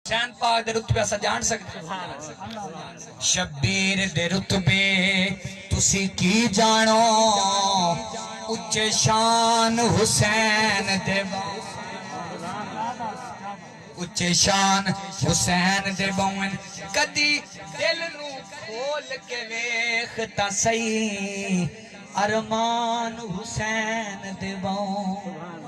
حسین پاک دے رتبے اسا جان سکتے شبیر دے رتبے تسی کی جانو اچے شان حسین دے اچے شان حسین دے بون کدی دل نو کھول کے ویکھتا سہی ارمان حسین دے بون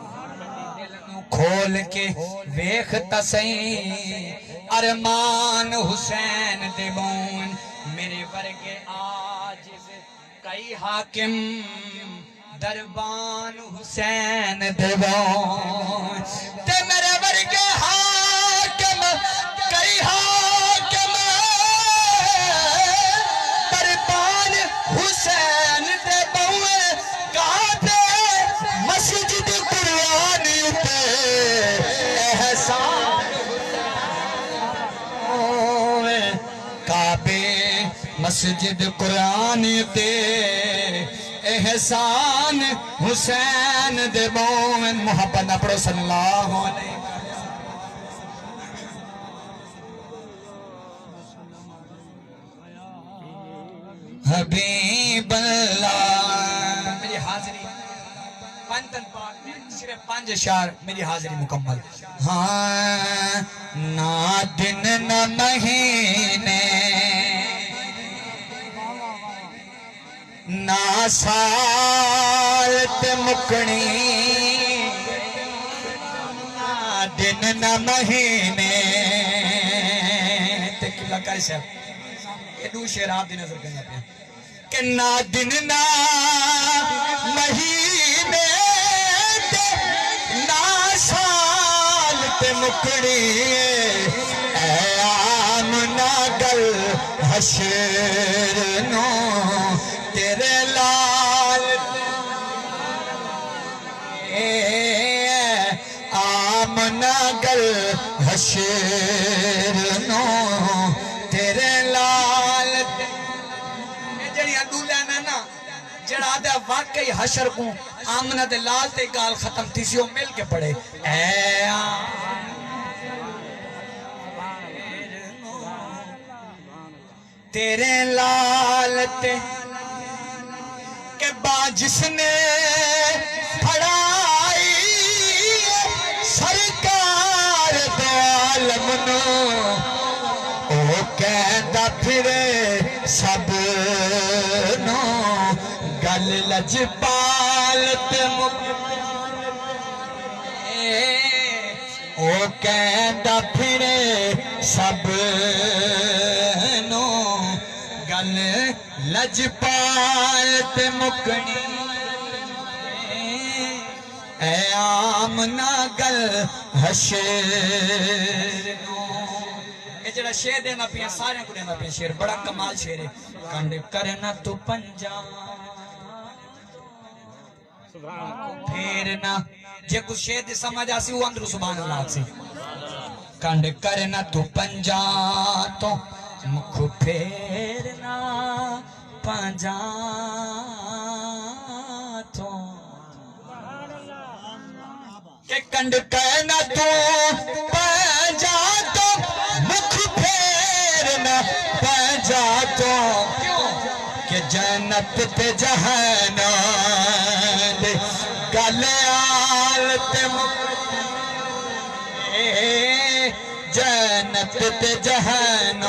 کھول کے ویکھتا سہی ارمان حسین دے بون میرے ورگے عاجز کئی حاکم دربان حسین دے بون تے میرے ورگے حاکم کئی حاکم دربان حسین دے بون کہاں پہ مسجد قرآن پہ احسان کعبے مسجد قرآن تے احسان حسین دے بون محبت نہ پڑھو صلی اللہ علیہ حبیب اللہ میری حاضری پنتن پاک میں صرف 5 اشعار میری حاضری مکمل ہاں نہ دن نہ مہینے نہ سال تے مکنی نہ دن نہ مہینے تے کبلا کاری صاحب یہ دو شعر آپ دی نظر کرنا پیا کہ نہ دن نہ مہینے نہ سال تے مکنی اے آمنہ گل حشر نو تیرے لال آمنہ گل حشر نو تیرے لال جڑیاں دولے میں نا جڑا دے واقعی حشر کو آمنہ دے لال تے گال ختم تیسیوں مل کے پڑے اے تیرے لال تے کہ با جس نے پڑھائی سرکار دو عالم نو او کہندا پھرے سب نو گل لجپال تے او کہندا پھرے سب نو گل لجپال تے مکنی اے آمنہ گل حشر نو یہ جڑا شعر دینا پیا سارے کو دینا پیا شعر بڑا کمال شعر ہے کنڈ کرنا تو پنجا پھیرنا جے کچھ شعر دی سمجھ آسی وہ اندرو سبحان اللہ سی کنڈ کرنا تو پنجا تو مکھ پھیرنا پنجا تو کہ کنڈ کرنا تو پنجا تو مکھ پھیرنا پنجا تو کہ جنت تے جہنم دے گل آل تے جنت تے جہنم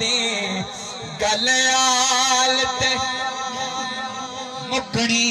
دی گل آل تے مکنی